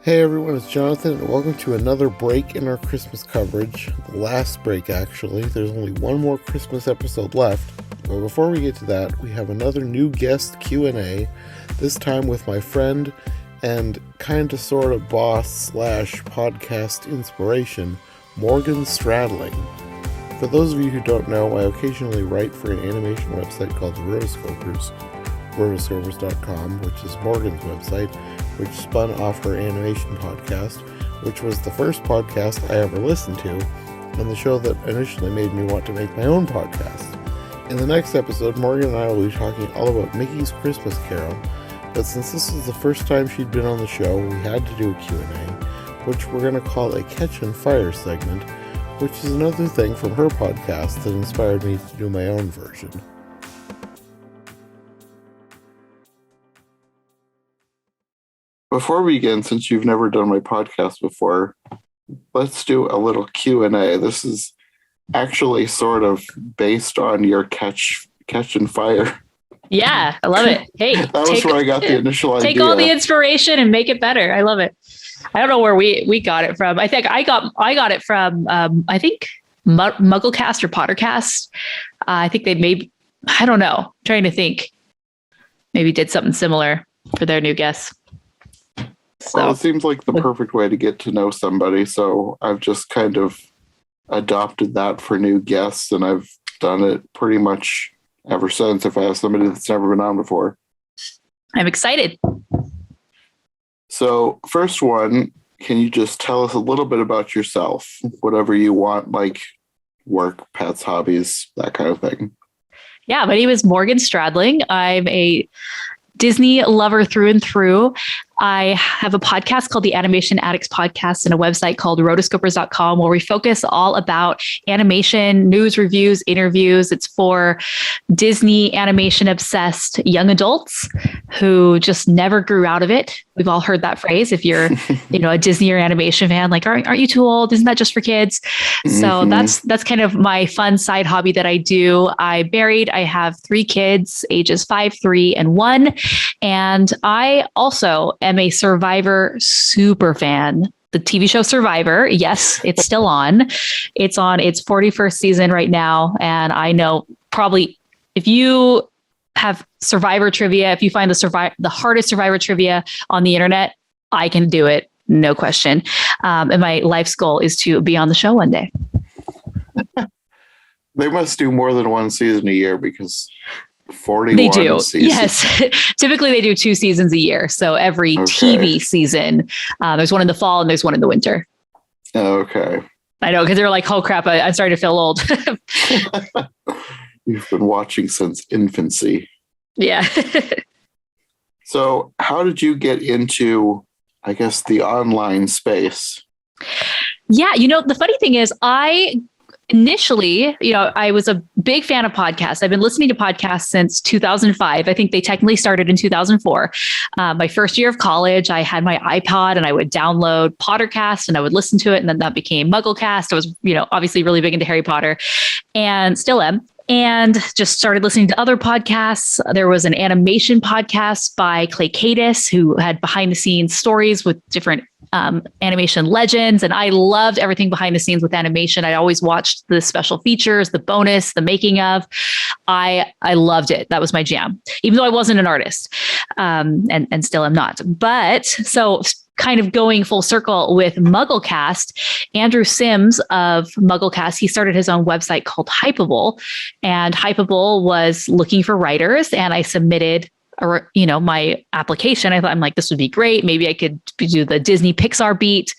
Hey everyone, it's Jonathan, and welcome to another break in our Christmas coverage. The last break, actually. There's only one more Christmas episode left. But before we get to that, we have another new guest Q&A, this time with my friend and kinda sorta boss slash podcast inspiration, Morgan Stradling. For those of you who don't know, I occasionally write for an animation website called Rotoscopers, Rotoscopers.com, which is Morgan's website, which spun off her animation podcast, which was the first podcast I ever listened to, and the show that initially made me want to make my own podcast. In the next episode, Morgan and I will be talking all about Mickey's Christmas Carol, but since this was the first time she'd been on the show, we had to do a Q&A, which we're going to call a Catch and Fire segment, which is another thing from her podcast that inspired me to do my own version. Before we begin, since you've never done my podcast before, let's do a little Q&A. This is actually sort of based on your Catch and Fire. Yeah, I love it. Hey, that was where I got the initial idea. Take all the inspiration and make it better. I love it. I don't know where we got it from. I think I got it from I think Mugglecast or Pottercast. I think they maybe, I don't know. I'm trying to think. Maybe did something similar for their new guests. So, well, it seems like the perfect way to get to know somebody, so I've just kind of adopted that for new guests, and I've done it pretty much ever since if I have somebody that's never been on before. I'm excited. So, first one, can you just tell us a little bit about yourself? Whatever you want, like work, pets, hobbies, that kind of thing. Yeah, my name is Morgan Stradling. I'm a Disney lover through and through. I have a podcast called the Animation Addicts Podcast and a website called Rotoscopers.com where we focus all about animation, news, reviews, interviews. It's for Disney animation obsessed young adults who just never grew out of it. We've all heard that phrase. If you're, a Disney or animation fan, like, aren't you too old? Isn't that just for kids? So that's kind of my fun side hobby that I do. I have 3 kids, ages 5, 3, and 1. And I also am a Survivor super fan. The TV show Survivor, yes, it's still on. It's on its 41st season right now. And I know probably if you have Survivor trivia, if you find the hardest Survivor trivia on the internet, I can do it, no question. And my life's goal is to be on the show one day. They must do more than one season a year because 41 they do. seasons. Yes. Typically they do 2 seasons a year. So every TV season, there's one in the fall and there's one in the winter. Okay. I know, because they're like, oh crap, I'm starting to feel old. You've been watching since infancy. Yeah. So how did you get into, I guess, the online space? Yeah. The funny thing is initially, I was a big fan of podcasts. I've been listening to podcasts since 2005. I think they technically started in 2004. My first year of college, I had my iPod and I would download Pottercast and I would listen to it. And then that became Mugglecast. I was, obviously really big into Harry Potter and still am. And just started listening to other podcasts. There was an animation podcast by Clay Cadis who had behind the scenes stories with different animation legends. And I loved everything behind the scenes with animation. I always watched the special features, the bonus, the making of. I loved it. That was my jam, even though I wasn't an artist and still am not. But so kind of going full circle with Mugglecast, Andrew Sims of Mugglecast, he started his own website called Hypable, and Hypable was looking for writers, and I submitted my application. I'm like, this would be great. Maybe I could do the Disney Pixar beat,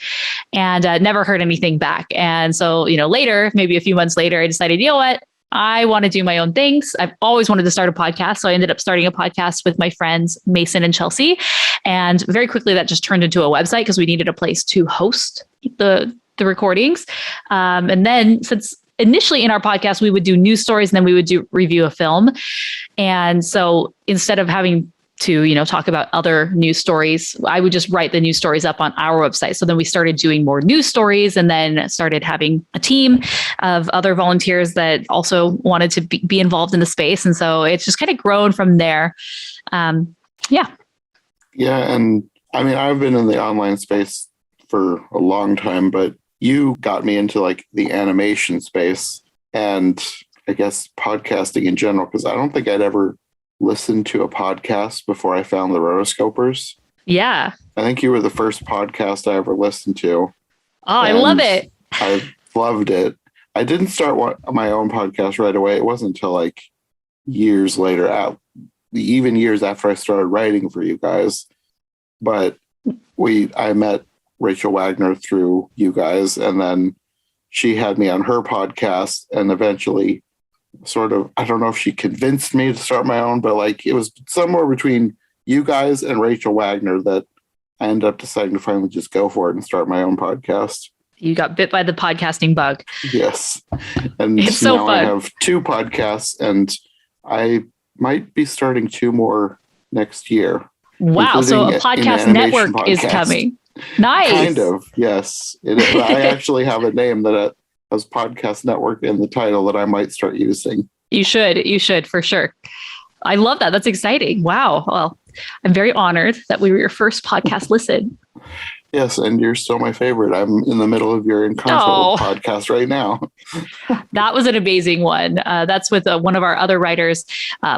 and never heard anything back. And so, later, maybe a few months later, I decided, you know what? I want to do my own things. I've always wanted to start a podcast. So I ended up starting a podcast with my friends, Mason and Chelsea. And very quickly that just turned into a website because we needed a place to host the recordings. And then since initially in our podcast, we would do news stories and then we would review a film. And so instead of having to, talk about other news stories, I would just write the news stories up on our website. So then we started doing more news stories and then started having a team of other volunteers that also wanted to be involved in the space. And so it's just kind of grown from there. Yeah. Yeah. And I mean, I've been in the online space for a long time, but you got me into like the animation space and I guess podcasting in general, because I don't think I'd ever listened to a podcast before I found the Rotoscopers. Yeah. I think you were the first podcast I ever listened to. Oh, I love it. I loved it. I didn't start my own podcast right away. It wasn't until like years later, even years after I started writing for you guys. But I met Rachel Wagner through you guys, and then she had me on her podcast, and eventually sort of, I don't know if she convinced me to start my own, but like it was somewhere between you guys and Rachel Wagner that I ended up deciding to finally just go for it and start my own podcast. You got bit by the podcasting bug. Yes. And it's so now fun. I have 2 podcasts, and I might be starting 2 more next year. Wow. So a podcast network is coming. Nice. Kind of. Yes. I actually have a name that has podcast network in the title that I might start using. You should for sure. I love that. That's exciting. Wow. Well, I'm very honored that we were your first podcast listen. Yes, and you're still my favorite. I'm in the middle of your Encanto podcast right now. That was an amazing one. That's with one of our other writers,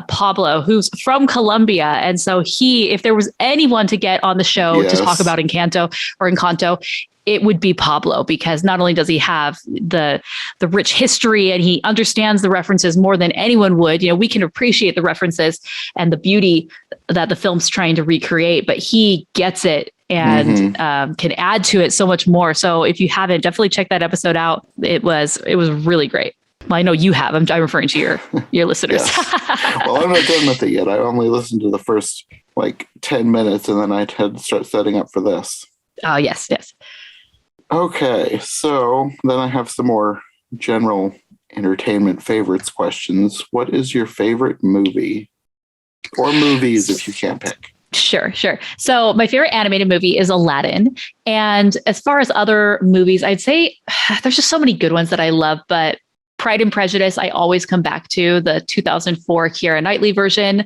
Pablo, who's from Colombia. And so if there was anyone to get on the show to talk about Encanto, it would be Pablo, because not only does he have the rich history and he understands the references more than anyone would. We can appreciate the references and the beauty that the film's trying to recreate, but he gets it and can add to it so much more. So if you haven't, definitely check that episode out. It was really great. Well, I know you have. I'm referring to your listeners. Well, I'm not done with it yet. I only listened to the first 10 minutes, and then I had to start setting up for this. Oh, yes. Okay, so then I have some more general entertainment favorites questions. What is your favorite movie? Or movies if you can't pick. Sure. So my favorite animated movie is Aladdin. And as far as other movies, I'd say there's just so many good ones that I love, but Pride and Prejudice, I always come back to the 2004 Keira Knightley version.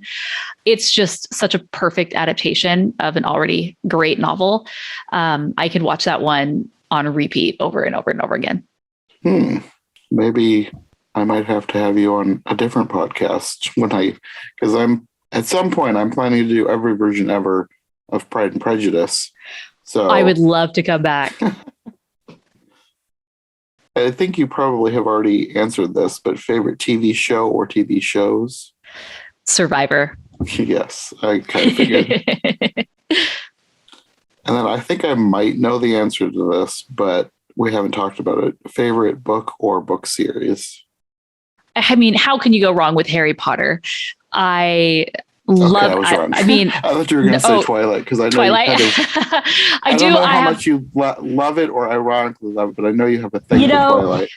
It's just such a perfect adaptation of an already great novel. I could watch that one on a repeat over and over and over again. Maybe I might have to have you on a different podcast because at some point I'm planning to do every version ever of Pride and Prejudice. So I would love to come back. I think you probably have already answered this, but favorite TV show or TV shows? Survivor. Yes, I kind of figured. And then I think I might know the answer to this, but we haven't talked about it. Favorite book or book series? I mean, how can you go wrong with Harry Potter? I love. I was wrong. I mean, I thought you were going to say Twilight, because I know Twilight. I don't know how much you love it or ironically love it, but I know you have a thing for Twilight.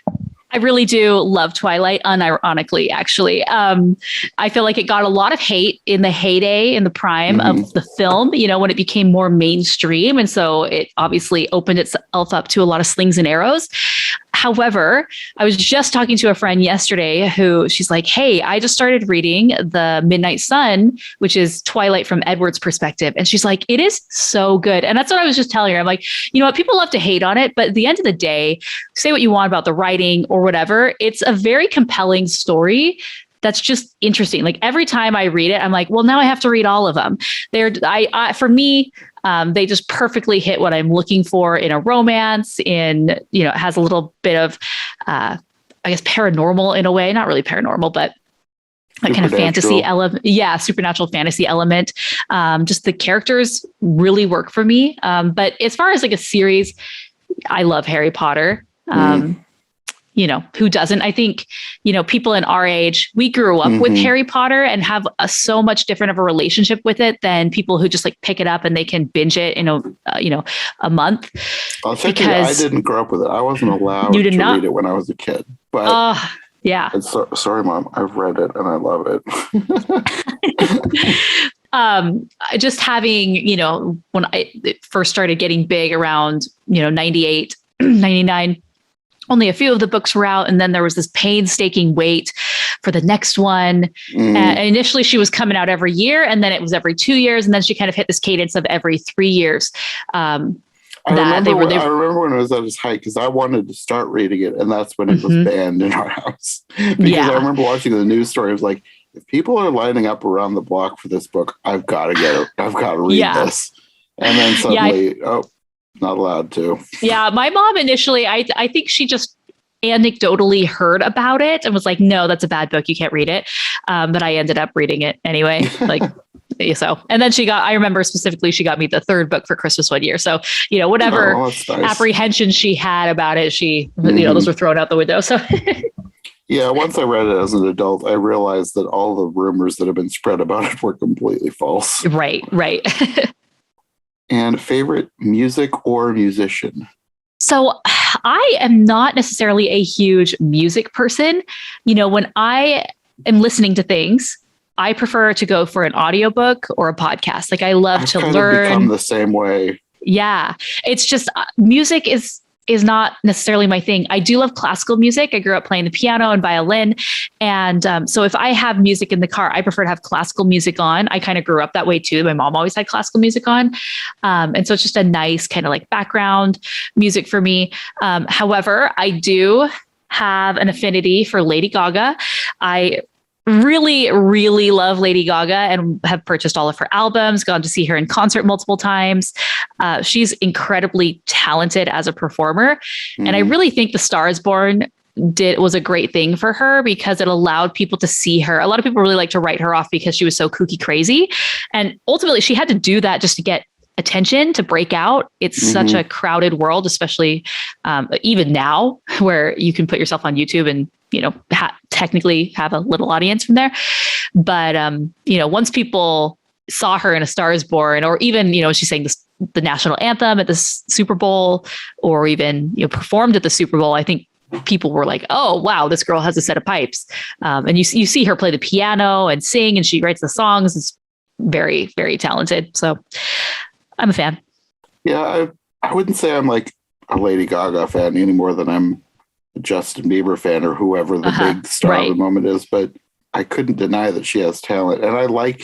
I really do love Twilight, unironically, actually. I feel like it got a lot of hate in the heyday, in the prime of the film, when it became more mainstream. And so it obviously opened itself up to a lot of slings and arrows. However, I was just talking to a friend yesterday she's like, hey, I just started reading The Midnight Sun, which is Twilight from Edward's perspective. And she's like, it is so good. And that's what I was just telling her. I'm like, you know what? People love to hate on it, but at the end of the day, say what you want about the writing or whatever. It's a very compelling story that's just interesting. Like every time I read it, I'm like, well, now I have to read all of them. For me, they just perfectly hit what I'm looking for in a romance. It has a little bit of, I guess, paranormal in a way, not really paranormal, but that kind of fantasy element. Yeah. Supernatural fantasy element. Just the characters really work for me. But as far as like a series, I love Harry Potter. Who doesn't? I think, people in our age, we grew up with Harry Potter and have so much different of a relationship with it than people who just like pick it up and they can binge it in a month. I'll tell you, I didn't grow up with it. I wasn't allowed to read it when I was a kid. But yeah. Sorry, Mom. I've read it and I love it. Just having, when it first started getting big around, 98, 99, only a few of the books were out. And then there was this painstaking wait for the next one. And initially she was coming out every year, and then it was every 2 years. And then she kind of hit this cadence of every 3 years. I remember when it was at its height, because I wanted to start reading it, and that's when it was banned in our house. Because I remember watching the news story. It was like, if people are lining up around the block for this book, I've got to get it. I've got to read this. And then suddenly, not allowed to. Yeah, my mom initially, I think she just anecdotally heard about it and was like, no, that's a bad book. You can't read it. But I ended up reading it anyway. So, and then I remember specifically, she got me the third book for Christmas one year. So, whatever apprehension she had about it, those were thrown out the window. So yeah, once I read it as an adult, I realized that all the rumors that have been spread about it were completely false. Right. And favorite music or musician? So I am not necessarily a huge music person. When I am listening to things, I prefer to go for an audiobook or a podcast. Like, I love to learn. I've become the same way. Yeah. It's just music is not necessarily my thing. I do love classical music. I grew up playing the piano and violin. And so if I have music in the car, I prefer to have classical music on. I kind of grew up that way too. My mom always had classical music on. And so it's just a nice kind of like background music for me. However, I do have an affinity for Lady Gaga. I really, really love Lady Gaga and have purchased all of her albums, gone to see her in concert multiple times. She's incredibly talented as a performer. And I really think The Star Is Born was a great thing for her, because it allowed people to see her. A lot of people really like to write her off because she was so kooky crazy. And ultimately she had to do that just to get attention, to break out. It's such a crowded world, especially even now, where you can put yourself on YouTube and technically have a little audience from there. But once people saw her in A Star Is Born, or even she's saying the national anthem at the Super Bowl, or even performed at the Super Bowl, I think people were like, oh wow, this girl has a set of pipes. And you see her play the piano and sing, and she writes the songs. It's very, very talented. So I'm a fan. Yeah, I wouldn't say I'm like a Lady Gaga fan any more than I'm a Justin Bieber fan, or whoever the big star of the moment is. But I couldn't deny that she has talent. And I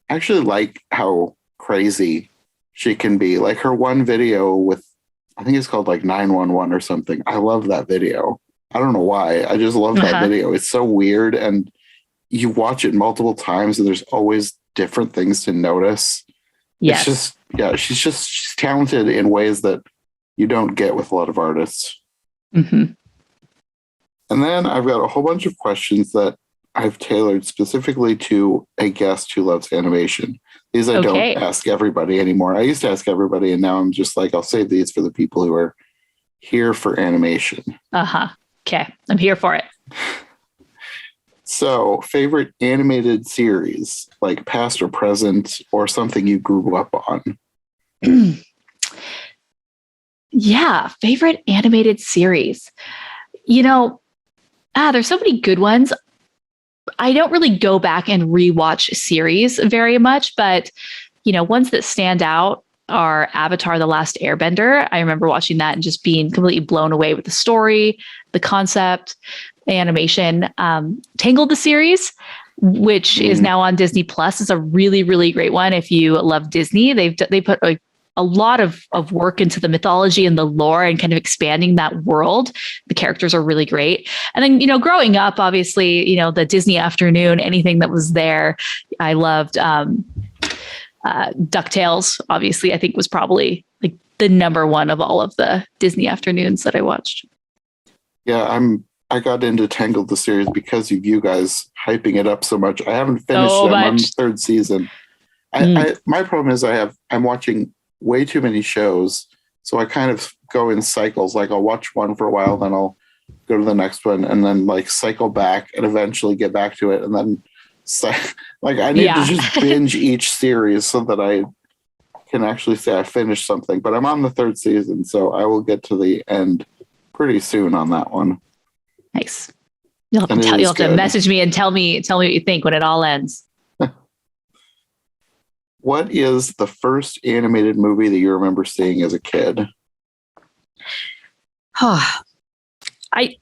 actually like how crazy she can be. Like her one video with, I think it's called like 911 or something. I love that video. I don't know why. I just love that video. It's so weird. And you watch it multiple times and there's always different things to notice. Yes. It's just, she's talented in ways that you don't get with a lot of artists. And then I've got a whole bunch of questions that I've tailored specifically to a guest who loves animation. These I don't ask everybody anymore. I used to ask everybody, and now I'm just like, I'll save these for the people who are here for animation. Okay. I'm here for it. So, favorite animated series, like past or present, or something you grew up on? Yeah, favorite animated series. There's so many good ones. I don't really go back and rewatch series very much, but ones that stand out are Avatar: The Last Airbender. I remember watching that and just being completely blown away with the story, the concept, the animation. Tangled, the series, which is now on Disney Plus, is a really, really great one. If you love Disney, they put a lot of work into the mythology and the lore and kind of expanding that world. The characters are really great. And then, growing up, obviously, the Disney afternoon, anything that was there, I loved. DuckTales, obviously, I think was probably like the number one of all of the Disney afternoons that I watched. Yeah, I got into Tangled, the series, because of you guys hyping it up so much. I haven't finished it. I'm on the third season. My problem is I'm watching way too many shows, so I kind of go in cycles. Like I'll watch one for a while, then I'll go to the next one, and then like cycle back and eventually get back to it, and then I need to just binge each series so that I can actually say I finished something. But I'm on the third season, so I will get to the end pretty soon on that one. Nice. You'll have to message me and tell me what you think when it all ends. What is the first animated movie that you remember seeing as a kid? I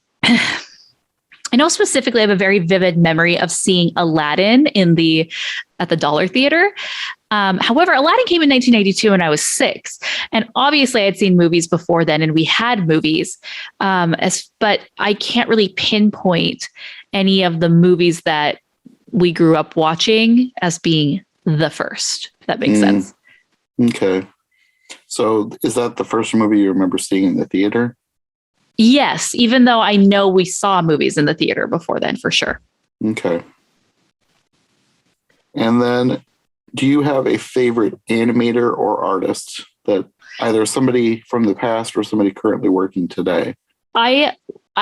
know specifically I have a very vivid memory of seeing Aladdin at the Dollar Theater. However, Aladdin came in 1992 and I was 6. And obviously I had seen movies before then and we had movies. But I can't really pinpoint any of the movies that we grew up watching as being the first, if that makes sense. Okay. So is that the first movie you remember seeing in the theater? Yes, even though I know we saw movies in the theater before then, for sure. Okay. And then, do you have a favorite animator or artist that either somebody from the past or somebody currently working today? I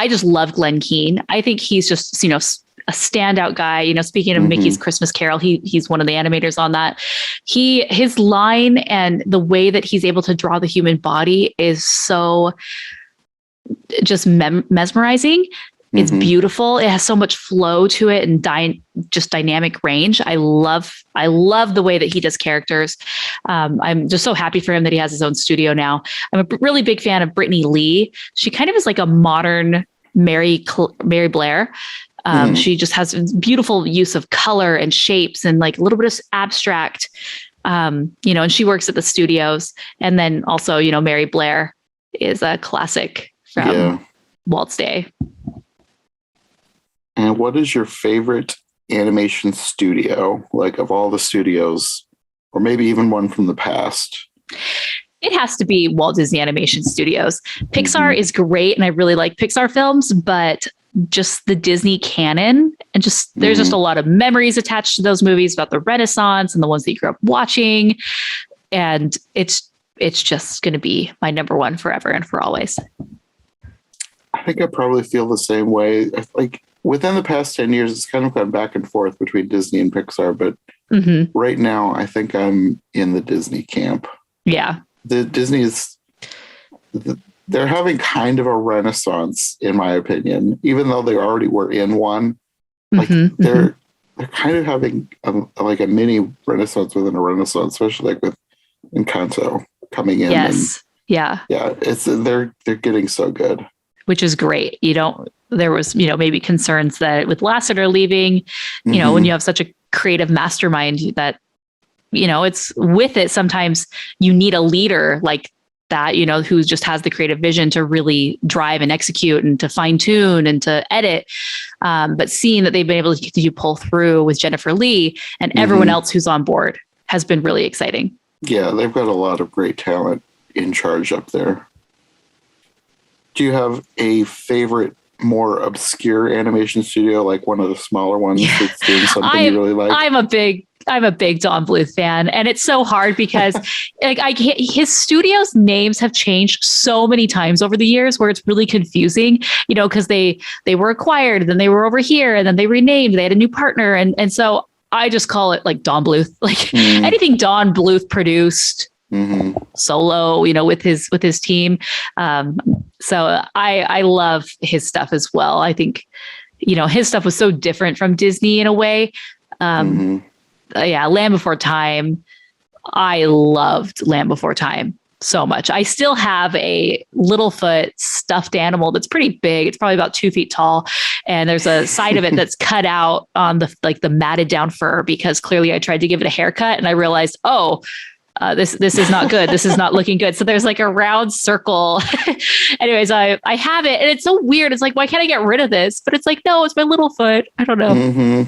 just love Glenn Keane. I think he's just, a standout guy. Speaking of Mickey's Christmas Carol, he's one of the animators on that. His line and the way that he's able to draw the human body is so just mesmerizing. It's beautiful. It has so much flow to it and just dynamic range. I love the way that he does characters. I'm just so happy for him that he has his own studio now. I'm a really big fan of Brittany Lee. She kind of is like a modern Mary Blair. She just has beautiful use of color and shapes and like a little bit of abstract, and she works at the studios. And then also, Mary Blair is a classic from Walt's day. And what is your favorite animation studio, like of all the studios, or maybe even one from the past? It has to be Walt Disney Animation Studios. Pixar is great, and I really like Pixar films, but just the Disney canon and there's just a lot of memories attached to those movies about the Renaissance and the ones that you grew up watching. And it's just going to be my number one forever and for always. I think I probably feel the same way. Like within the past 10 years, it's kind of gone back and forth between Disney and Pixar, but right now I think I'm in the Disney camp. Yeah. They're having kind of a renaissance, in my opinion, even though they already were in one. Like they're kind of having a mini renaissance within a renaissance, especially like with Encanto coming in. Yes. Yeah. They're getting so good. Which is great. There was, maybe concerns that with Lasseter leaving, when you have such a creative mastermind that, it's with it. Sometimes you need a leader like that, who just has the creative vision to really drive and execute and to fine tune and to edit. But seeing that they've been able to continue pull through with Jennifer Lee and everyone else who's on board has been really exciting. Yeah, they've got a lot of great talent in charge up there. Do you have a favorite, more obscure animation studio, like one of the smaller ones that's doing something you really like? I'm a big Don Bluth fan, and it's so hard because his studio's names have changed so many times over the years where it's really confusing, because they were acquired and then they were over here and then they renamed, they had a new partner. And so I just call it like Don Bluth, anything Don Bluth produced solo, with his team. So I love his stuff as well. I think, his stuff was so different from Disney in a way. Land Before Time. I loved Land Before Time so much. I still have a Littlefoot stuffed animal that's pretty big. It's probably about 2 feet tall. And there's a side of it that's cut out on the matted down fur because clearly I tried to give it a haircut and I realized, this is not good. This is not looking good. So there's like a round circle. Anyways, I have it and it's so weird. It's like, why can't I get rid of this? But it's like, no, it's my Littlefoot. I don't know.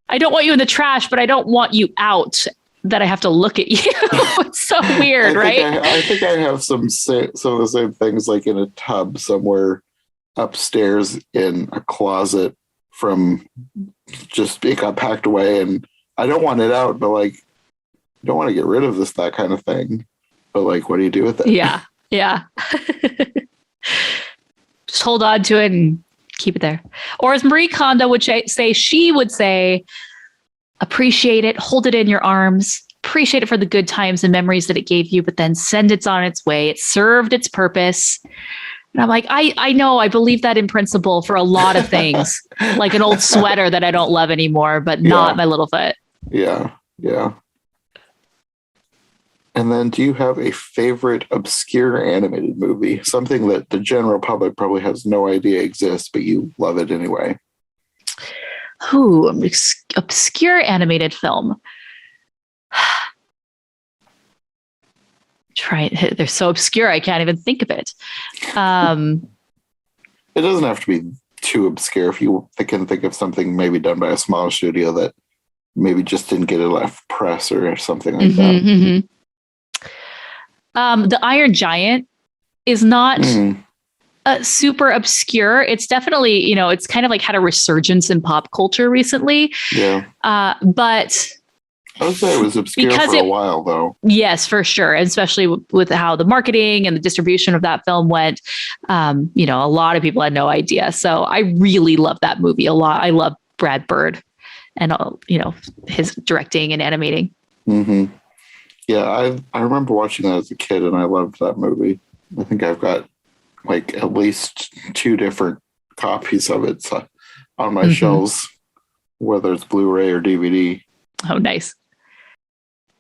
I don't want you in the trash, but I don't want you out that I have to look at you. It's so weird, right? I think I have some of the same things like in a tub somewhere upstairs in a closet from just it got packed away and I don't want it out, but like, I don't want to get rid of that kind of thing. But like, what do you do with it? Yeah. Just hold on to it and keep it there. Or as Marie Kondo would say, she would say, appreciate it, hold it in your arms, appreciate it for the good times and memories that it gave you, but then send it on its way. It served its purpose. And I'm like, I know, I believe that in principle for a lot of things, like an old sweater that I don't love anymore, but not my Littlefoot. Yeah. And then do you have a favorite obscure animated movie? Something that the general public probably has no idea exists, but you love it anyway. Ooh, obscure animated film. They're so obscure I can't even think of it. It doesn't have to be too obscure if you can think of something maybe done by a smaller studio that maybe just didn't get enough press or something like that. The Iron Giant is not super obscure. It's definitely, it's kind of like had a resurgence in pop culture recently. Yeah. But I would say it was obscure for a while, though. Yes, for sure. And especially with how the marketing and the distribution of that film went. A lot of people had no idea. So I really love that movie a lot. I love Brad Bird and, his directing and animating. Mm-hmm. Yeah, I remember watching that as a kid, and I loved that movie. I think I've got like at least 2 different copies of it on my shelves, whether it's Blu-ray or DVD. Oh, nice.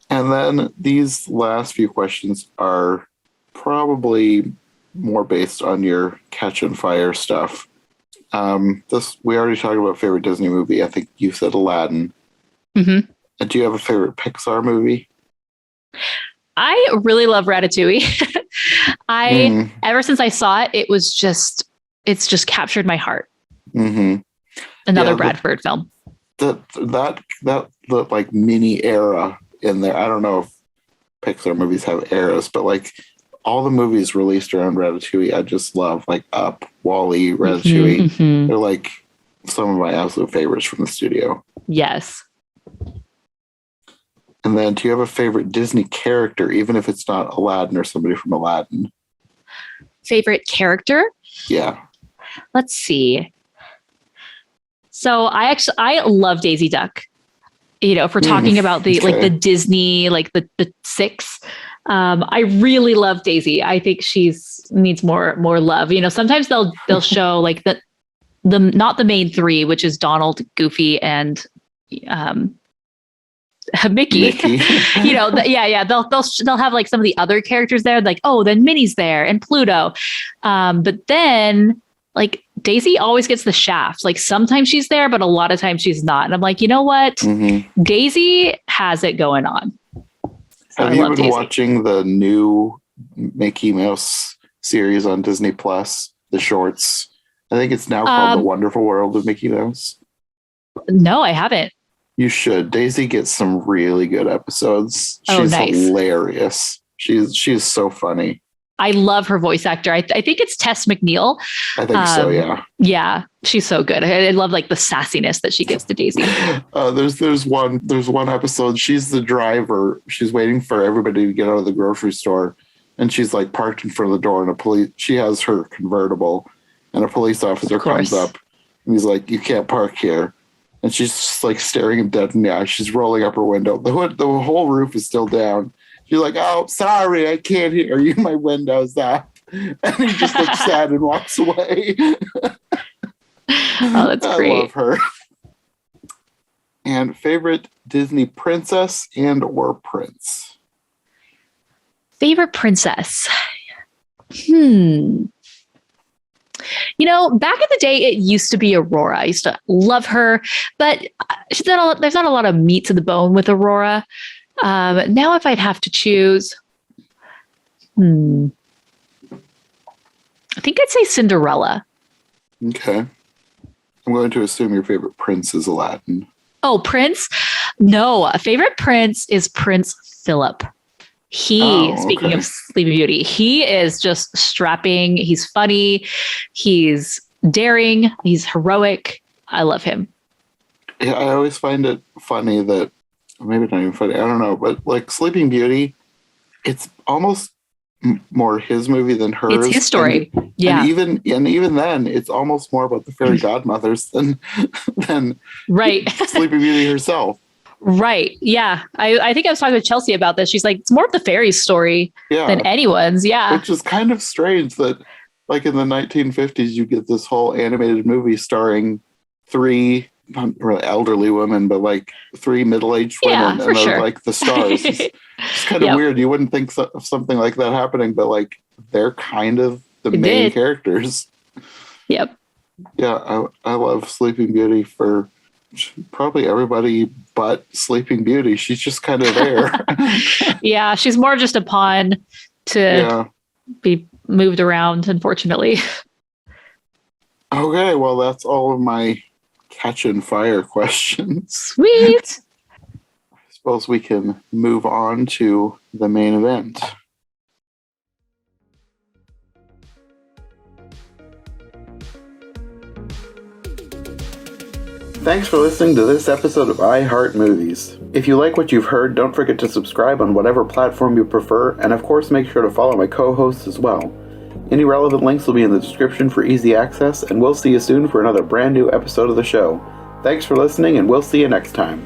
And then these last few questions are probably more based on your Catch and Fire stuff. We already talked about favorite Disney movie. I think you said Aladdin. Mm-hmm. Do you have a favorite Pixar movie? I really love Ratatouille. Ever since I saw it, it's just captured my heart. Mm-hmm. Another Brad Bird film. That like mini era in there. I don't know if Pixar movies have eras, but like all the movies released around Ratatouille, I just love, like Up, WALL-E, Ratatouille. Mm-hmm. They're like some of my absolute favorites from the studio. Yes. And then, do you have a favorite Disney character, even if it's not Aladdin or somebody from Aladdin? Favorite character? Yeah. Let's see. So I love Daisy Duck. If we're talking about the like the Disney, like the 6, I really love Daisy. I think needs more love. Sometimes they'll show like the not the main 3, which is Donald, Goofy, and Mickey. They'll have like some of the other characters there, like, oh, then Minnie's there and Pluto. But then like Daisy always gets the shaft. Like sometimes she's there, but a lot of times she's not. And I'm like, you know what? Mm-hmm. Daisy has it going on. So have you been watching the new Mickey Mouse series on Disney Plus, the shorts? I think it's now called The Wonderful World of Mickey Mouse. No, I haven't. You should. Daisy gets some really good episodes. She's hilarious. She's so funny. I love her voice actor. I think it's Tess McNeil. I think so, yeah. Yeah, she's so good. I love like the sassiness that she gives to Daisy. There's one episode. She's the driver. She's waiting for everybody to get out of the grocery store, and she's like parked in front of the door. And she has her convertible, and a police officer comes up, and he's like, "You can't park here." And she's just like staring him dead in the eye. She's rolling up her window. The whole roof is still down. She's like, "Oh, sorry, I can't hear you. My window's up." And he just looks sad and walks away. Oh, that's great. I love her. And favorite Disney princess and or prince? Favorite princess? Back in the day, it used to be Aurora. I used to love her, but there's not a lot of meat to the bone with Aurora. Now, if I'd have to choose, I think I'd say Cinderella. Okay. I'm going to assume your favorite prince is Aladdin. Oh, Prince? No, a favorite prince is Prince Philip. Speaking of Sleeping Beauty, he is just strapping. He's funny. He's daring. He's heroic. I love him. Yeah, I always find it funny that, maybe not even funny, I don't know, but like Sleeping Beauty, it's almost more his movie than hers. It's his story. And even then, it's almost more about the fairy godmothers than right. Sleeping Beauty herself. Right. Yeah. I think I was talking with Chelsea about this. She's like, it's more of the fairy's story than anyone's. Yeah. Which is kind of strange that like in the 1950s, you get this whole animated movie starring 3, not really elderly women, but like 3 middle-aged women, and they're like the stars. It's kind of weird. You wouldn't think of something like that happening, but like they're kind of the main characters. Yep. Yeah, I love Sleeping Beauty for Probably everybody but Sleeping Beauty. She's just kind of there. Yeah, she's more just a pawn to be moved around, unfortunately. Okay, well, that's all of my catch and fire questions. Sweet. I suppose we can move on to the main event. Thanks for listening to this episode of I Heart Movies. If you like what you've heard, don't forget to subscribe on whatever platform you prefer, and of course make sure to follow my co-hosts as well. Any relevant links will be in the description for easy access, and we'll see you soon for another brand new episode of the show. Thanks for listening, and we'll see you next time.